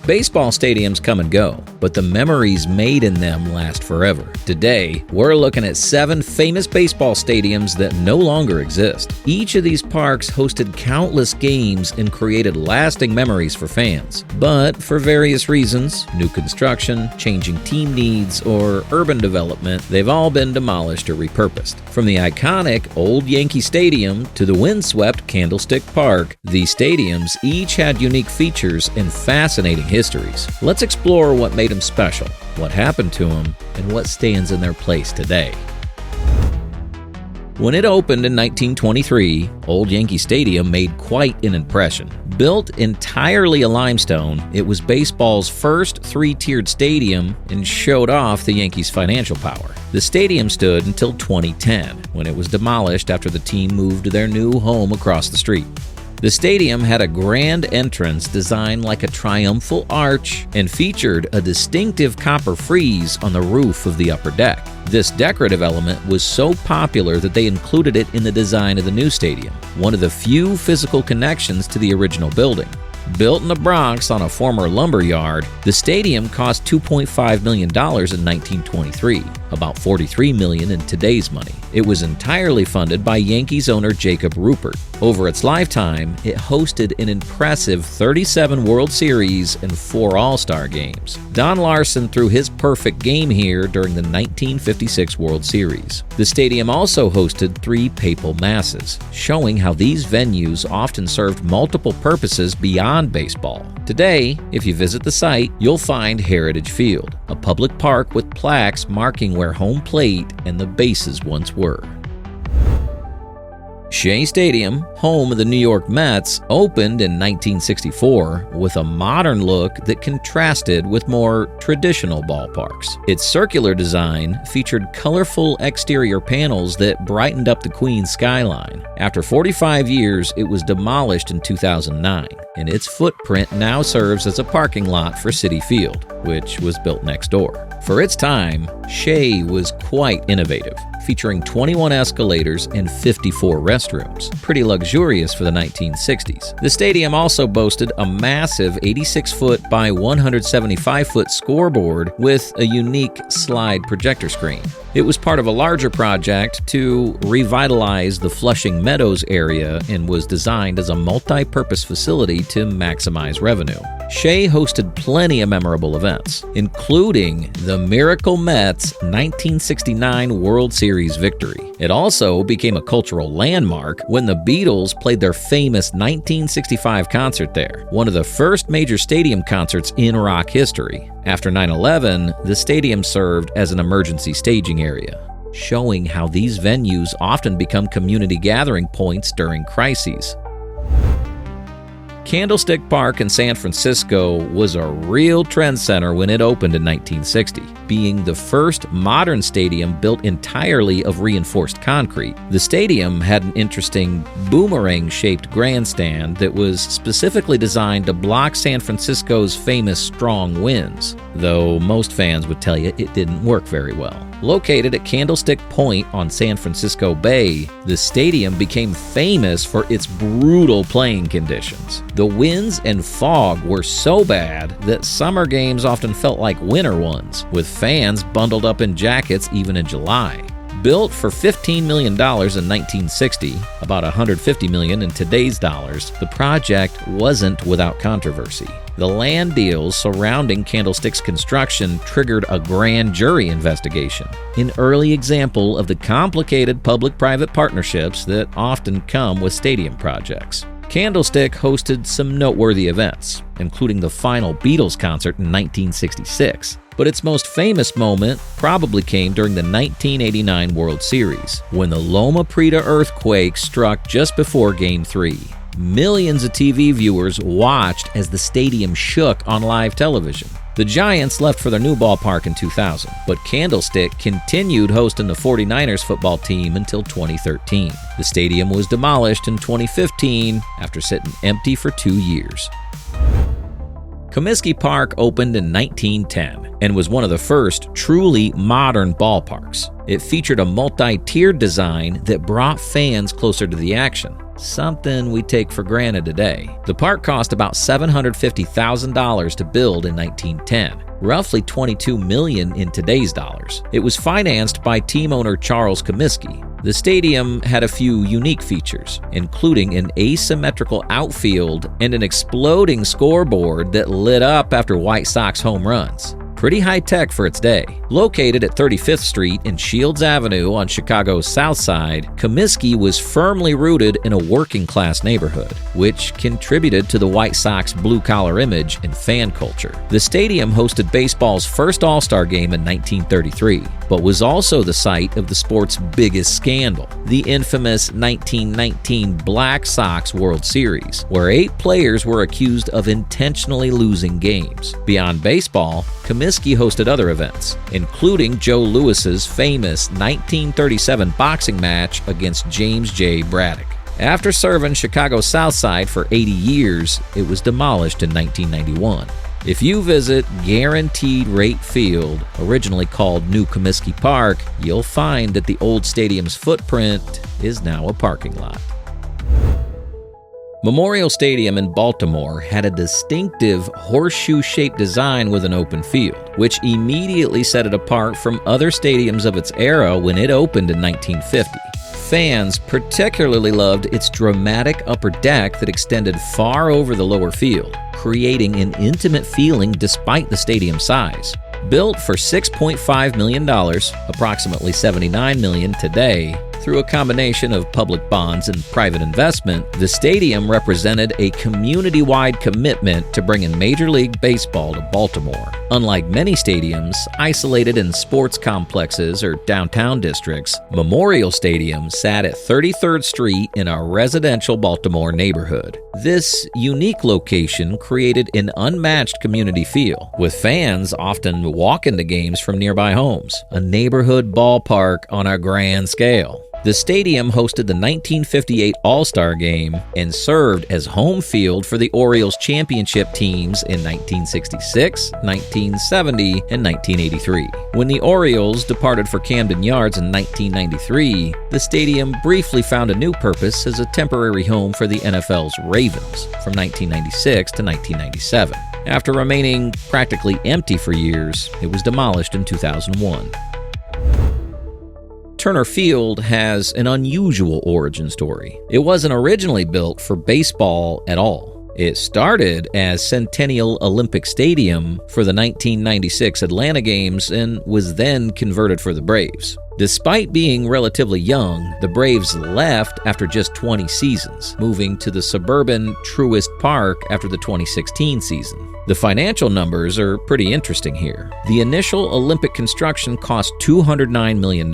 Baseball stadiums come and go, but the memories made in them last forever. Today, we're looking at 7 famous baseball stadiums that no longer exist. Each of these parks hosted countless games and created lasting memories for fans. But for various reasons, new construction, changing team needs, or urban development, they've all been demolished or repurposed. From the iconic old Yankee Stadium to the windswept Candlestick Park, these stadiums each had unique features and fascinating histories. Let's explore what made them special, what happened to them, and what stands in their place today. When it opened in 1923, Old Yankee Stadium made quite an impression. Built entirely of limestone, it was baseball's first 3-tiered stadium and showed off the Yankees' financial power. The stadium stood until 2010, when it was demolished after the team moved to their new home across the street. The stadium had a grand entrance designed like a triumphal arch and featured a distinctive copper frieze on the roof of the upper deck. This decorative element was so popular that they included it in the design of the new stadium, one of the few physical connections to the original building. Built in the Bronx on a former lumber yard, the stadium cost $2.5 million in 1923, about $43 million in today's money. It was entirely funded by Yankees owner Jacob Ruppert. Over its lifetime, it hosted an impressive 37 World Series and 4 All-Star games. Don Larson threw his perfect game here during the 1956 World Series. The stadium also hosted 3 papal masses, showing how these venues often served multiple purposes beyond baseball. Today, if you visit the site, you'll find Heritage Field, a public park with plaques marking where home plate and the bases once were. Shea Stadium, home of the New York Mets, opened in 1964 with a modern look that contrasted with more traditional ballparks. Its circular design featured colorful exterior panels that brightened up the Queens skyline. After 45 years, it was demolished in 2009, and its footprint now serves as a parking lot for Citi Field, which was built next door. For its time, Shea was quite innovative, featuring 21 escalators and 54 restrooms, pretty luxurious for the 1960s. The stadium also boasted a massive 86-foot by 175-foot scoreboard with a unique slide projector screen. It was part of a larger project to revitalize the Flushing Meadows area and was designed as a multi-purpose facility to maximize revenue. Shea hosted plenty of memorable events, including the Miracle Mets 1969 World Series victory. It also became a cultural landmark when the Beatles played their famous 1965 concert there, one of the first major stadium concerts in rock history. After 9/11, the stadium served as an emergency staging area, showing how these venues often become community gathering points during crises. Candlestick Park in San Francisco was a real trend center when it opened in 1960, being the first modern stadium built entirely of reinforced concrete. The stadium had an interesting boomerang-shaped grandstand that was specifically designed to block San Francisco's famous strong winds, though most fans would tell you it didn't work very well. Located at Candlestick Point on San Francisco Bay, the stadium became famous for its brutal playing conditions. The winds and fog were so bad that summer games often felt like winter ones, with fans bundled up in jackets even in July. Built for $15 million in 1960, about $150 million in today's dollars, the project wasn't without controversy. The land deals surrounding Candlestick's construction triggered a grand jury investigation, an early example of the complicated public-private partnerships that often come with stadium projects. Candlestick hosted some noteworthy events, including the final Beatles concert in 1966. But its most famous moment probably came during the 1989 World Series, when the Loma Prieta earthquake struck just before Game 3. Millions of TV viewers watched as the stadium shook on live television. The Giants left for their new ballpark in 2000, but Candlestick continued hosting the 49ers football team until 2013. The stadium was demolished in 2015 after sitting empty for 2 years. Comiskey Park opened in 1910 and was one of the first truly modern ballparks. It featured a multi-tiered design that brought fans closer to the action. something we take for granted today. The park cost about $750,000 to build in 1910. Roughly $22 million in today's dollars. It was financed by team owner Charles Comiskey. The stadium had a few unique features, including an asymmetrical outfield and an exploding scoreboard that lit up after White Sox home runs. Pretty high-tech for its day. Located at 35th Street and Shields Avenue on Chicago's South Side, Comiskey was firmly rooted in a working-class neighborhood, which contributed to the White Sox blue-collar image and fan culture. The stadium hosted baseball's first All-Star game in 1933, but was also the site of the sport's biggest scandal, the infamous 1919 Black Sox World Series, where 8 players were accused of intentionally losing games. Beyond baseball, Comiskey hosted other events, including Joe Louis's famous 1937 boxing match against James J. Braddock. After serving Chicago's South Side for 80 years, it was demolished in 1991. If you visit Guaranteed Rate Field, originally called New Comiskey Park, you'll find that the old stadium's footprint is now a parking lot. Memorial Stadium in Baltimore had a distinctive horseshoe-shaped design with an open field, which immediately set it apart from other stadiums of its era when it opened in 1950. Fans particularly loved its dramatic upper deck that extended far over the lower field, creating an intimate feeling despite the stadium size. Built for $6.5 million, approximately $79 million today, through a combination of public bonds and private investment, the stadium represented a community-wide commitment to bringing Major League Baseball to Baltimore. Unlike many stadiums isolated in sports complexes or downtown districts, Memorial Stadium sat at 33rd Street in a residential Baltimore neighborhood. This unique location created an unmatched community feel, with fans often walking to games from nearby homes, a neighborhood ballpark on a grand scale. The stadium hosted the 1958 All-Star Game and served as home field for the Orioles championship teams in 1966, 1970, and 1983. When the Orioles departed for Camden Yards in 1993, the stadium briefly found a new purpose as a temporary home for the NFL's Ravens from 1996 to 1997. After remaining practically empty for years, it was demolished in 2001. Turner Field has an unusual origin story. It wasn't originally built for baseball at all. It started as Centennial Olympic Stadium for the 1996 Atlanta Games and was then converted for the Braves. Despite being relatively young, the Braves left after just 20 seasons, moving to the suburban Truist Park after the 2016 season. The financial numbers are pretty interesting here. The initial Olympic construction cost $209 million,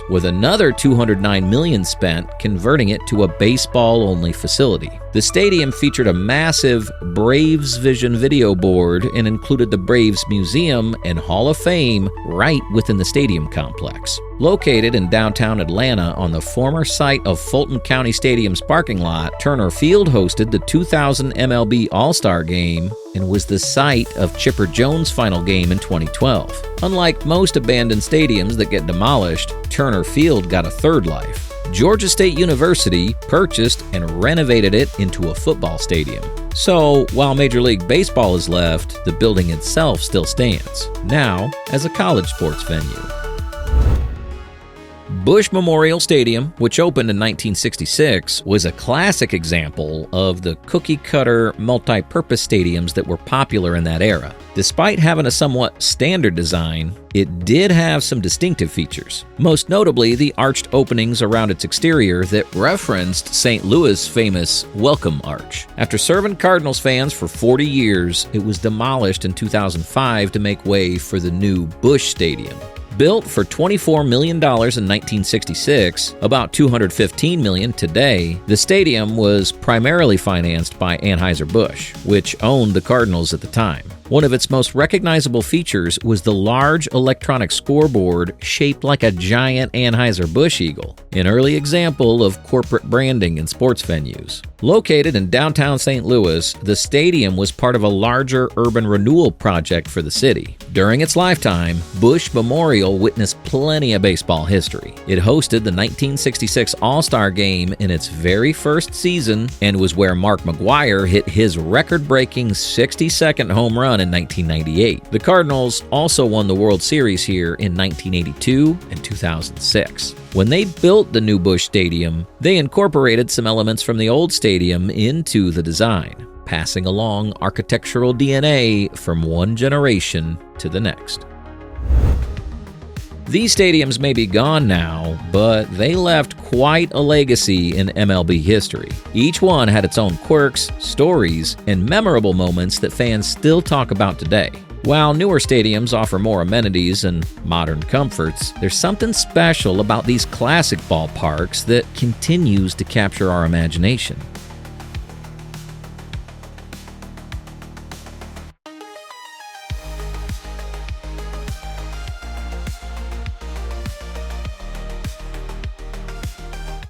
with another $209 million spent converting it to a baseball-only facility. The stadium featured a massive Braves Vision video board and included the Braves Museum and Hall of Fame right within the stadium complex. Located in downtown Atlanta on the former site of Fulton County Stadium's parking lot, Turner Field hosted the 2000 MLB All-Star Game and was the site of Chipper Jones' final game in 2012. Unlike most abandoned stadiums that get demolished, Turner Field got a third life. Georgia State University purchased and renovated it into a football stadium. So, while Major League Baseball is left, the building itself still stands, now as a college sports venue. Busch Memorial Stadium, which opened in 1966, was a classic example of the cookie-cutter, multi-purpose stadiums that were popular in that era. Despite having a somewhat standard design, it did have some distinctive features, most notably the arched openings around its exterior that referenced St. Louis' famous Welcome Arch. After serving Cardinals fans for 40 years, it was demolished in 2005 to make way for the new Busch Stadium. Built for $24 million in 1966, about $215 million today, the stadium was primarily financed by Anheuser-Busch, which owned the Cardinals at the time. One of its most recognizable features was the large electronic scoreboard shaped like a giant Anheuser-Busch eagle, an early example of corporate branding in sports venues. Located in downtown St. Louis, the stadium was part of a larger urban renewal project for the city. During its lifetime, Busch Memorial witnessed plenty of baseball history. It hosted the 1966 All-Star Game in its very first season and was where Mark McGwire hit his record-breaking 62nd home run in 1998. The Cardinals also won the World Series here in 1982 and 2006. When they built the new Busch Stadium, they incorporated some elements from the old stadium into the design, passing along architectural DNA from one generation to the next. These stadiums may be gone now, but they left quite a legacy in MLB history. Each one had its own quirks, stories, and memorable moments that fans still talk about today. While newer stadiums offer more amenities and modern comforts, there's something special about these classic ballparks that continues to capture our imagination.